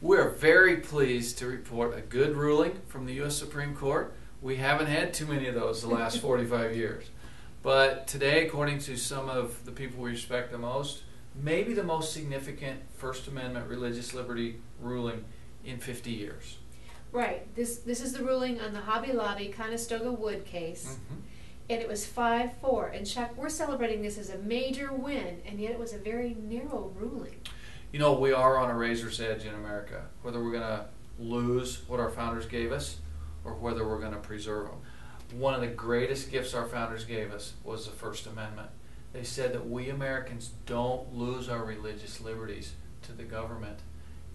We're very pleased to report a good ruling from the U.S. Supreme Court. We haven't had too many of those the last 45 years. But today, according to some of the people we respect the most, maybe the most significant First Amendment religious liberty ruling in 50 years. Right. This is the ruling on the Hobby Lobby Conestoga Wood case. Mm-hmm. And it was 5-4. And Chuck, we're celebrating this as a major win, and yet it was a very narrow ruling. You know, we are on a razor's edge in America, whether we're going to lose what our founders gave us or whether we're going to preserve them. One of the greatest gifts our founders gave us was the First Amendment. They said that we Americans don't lose our religious liberties to the government.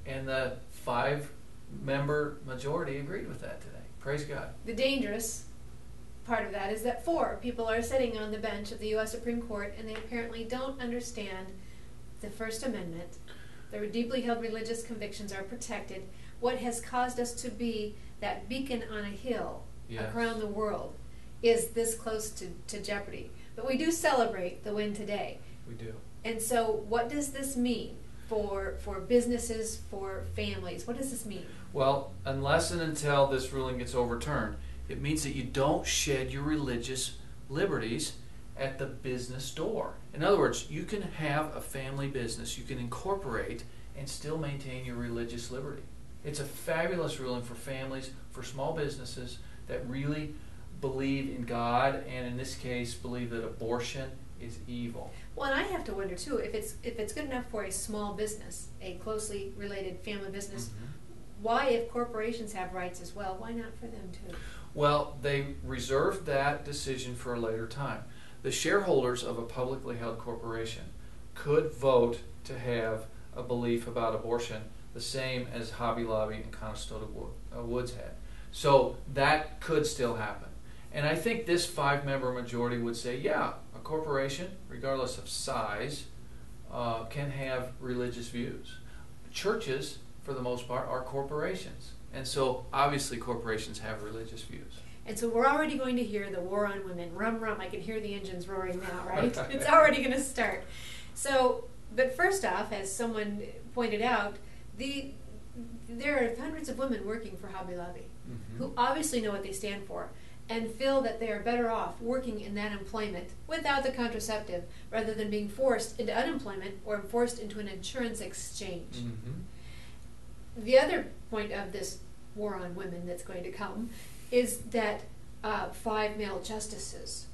And the 5-member majority agreed with that today. Praise God. The dangerous part of that is that 4 people are sitting on the bench of the U.S. Supreme Court, and they apparently don't understand the First Amendment. Their deeply held religious convictions are protected. What has caused us to be that beacon on a hill around the world is this close to jeopardy. But we do celebrate the win today. We do. And so what does this mean for businesses, for families? What does this mean? Well, unless and until this ruling gets overturned, it means that you don't shed your religious liberties at the business door. In other words, you can have a family business, you can incorporate and still maintain your religious liberty. It's a fabulous ruling for families, for small businesses that really believe in God, and in this case believe that abortion is evil. Well, and I have to wonder too, if it's good enough for a small business, a closely related family business, why, if corporations have rights as well, why not for them too? Well, they reserved that decision for a later time. The shareholders of a publicly held corporation could vote to have a belief about abortion the same as Hobby Lobby and Conestoga Woods had. So that could still happen. And I think this 5-member majority would say, yeah, a corporation, regardless of size, can have religious views. Churches, for the most part, are corporations. And so obviously corporations have religious views. And so we're already going to hear the war on women. Rum, rum, I can hear the engines roaring now, right? It's already going to start. So, but first off, as someone pointed out, there are hundreds of women working for Hobby Lobby who obviously know what they stand for and feel that they are better off working in that employment without the contraceptive rather than being forced into unemployment or forced into an insurance exchange. The other point of this war on women that's going to come is that 5 male justices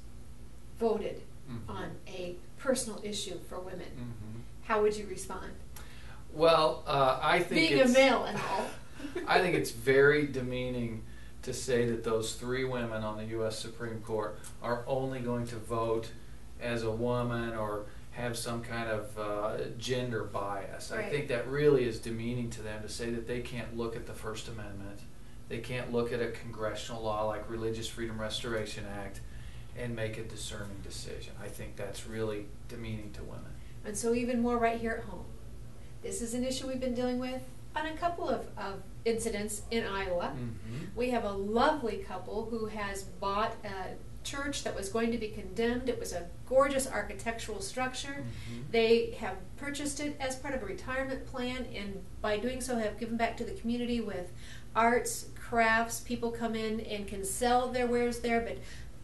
voted on a personal issue for women. How would you respond? Well, I think being a male and all. I think it's very demeaning to say that those 3 women on the U.S. Supreme Court are only going to vote as a woman or have some kind of gender bias. Right. I think that really is demeaning to them to say that they can't look at the First Amendment, they can't look at a congressional law like Religious Freedom Restoration Act and make a discerning decision. I think that's really demeaning to women. And so even more right here at home. This is an issue we've been dealing with on a couple of incidents in Iowa. We have a lovely couple who has bought a church that was going to be condemned. It was a gorgeous architectural structure. They have purchased it as part of a retirement plan, and by doing so have given back to the community with arts, crafts. People come in and can sell their wares there, but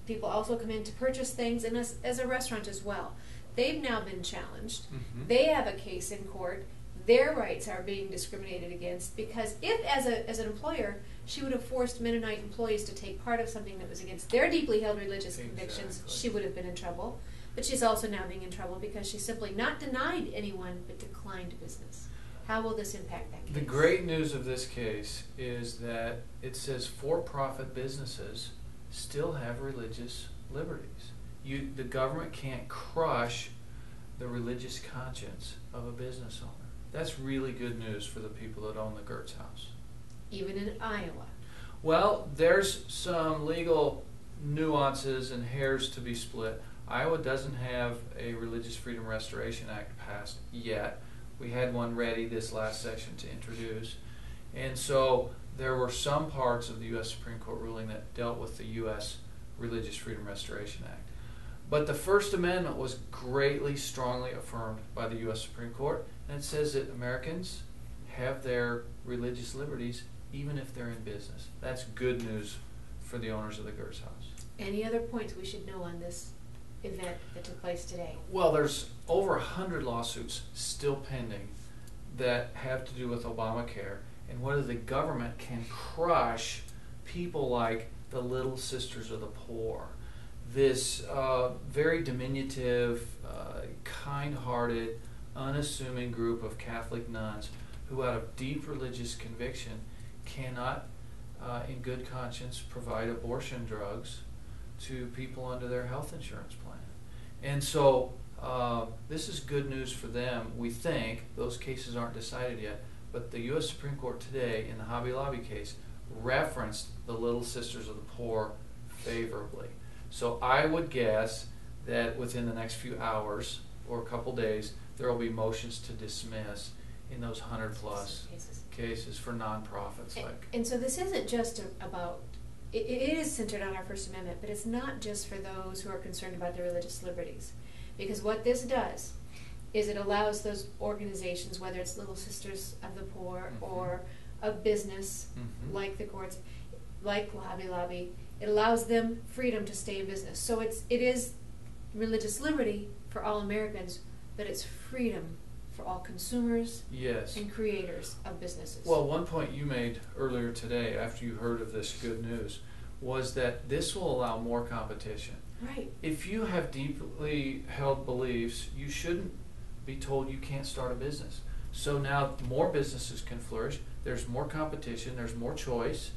people also come in to purchase things, and as a restaurant as well. They've now been challenged. They have a case in court. Their rights are being discriminated against because if, as an employer, she would have forced Mennonite employees to take part of something that was against their deeply held religious convictions, she would have been in trouble. But she's also now being in trouble because she's simply not denied anyone but declined business. How will this impact that case? The great news of this case is that it says for-profit businesses still have religious liberties. The government can't crush the religious conscience of a business owner. That's really good news for the people that own the Gertz house. Even in Iowa? Well, there's some legal nuances and hairs to be split. Iowa doesn't have a Religious Freedom Restoration Act passed yet. We had one ready this last session to introduce. And so there were some parts of the U.S. Supreme Court ruling that dealt with the U.S. Religious Freedom Restoration Act. But the First Amendment was greatly, strongly affirmed by the U.S. Supreme Court, and it says that Americans have their religious liberties even if they're in business. That's good news for the owners of the Gertz House. Any other points we should know on this event that took place today? Well, there's over 100 lawsuits still pending that have to do with Obamacare and whether the government can crush people like the Little Sisters of the Poor, this very diminutive, kind-hearted, unassuming group of Catholic nuns who out of deep religious conviction cannot, in good conscience, provide abortion drugs to people under their health insurance plan. And so this is good news for them. We think those cases aren't decided yet, but the U.S. Supreme Court today in the Hobby Lobby case referenced the Little Sisters of the Poor favorably. So I would guess that within the next few hours or a couple days, there will be motions to dismiss in those 100+ cases for nonprofits. And so this isn't just about, it is centered on our First Amendment, but it's not just for those who are concerned about their religious liberties. Because what this does is it allows those organizations, whether it's Little Sisters of the Poor or a business like the courts, like Hobby Lobby, it allows them freedom to stay in business. So it is religious liberty for all Americans, but it's freedom for all consumers and creators of businesses. Well, one point you made earlier today after you heard of this good news was that this will allow more competition. Right. If you have deeply held beliefs, you shouldn't be told you can't start a business. So now more businesses can flourish, there's more competition, there's more choice,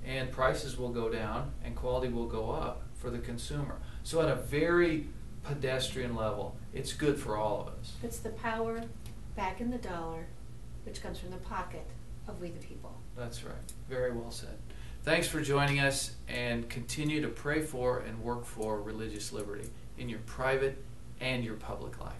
and prices will go down and quality will go up for the consumer. So at a very pedestrian level, it's good for all of us. Puts the power back in the dollar, which comes from the pocket of we the people. That's right. Very well said. Thanks for joining us, and continue to pray for and work for religious liberty in your private and your public life.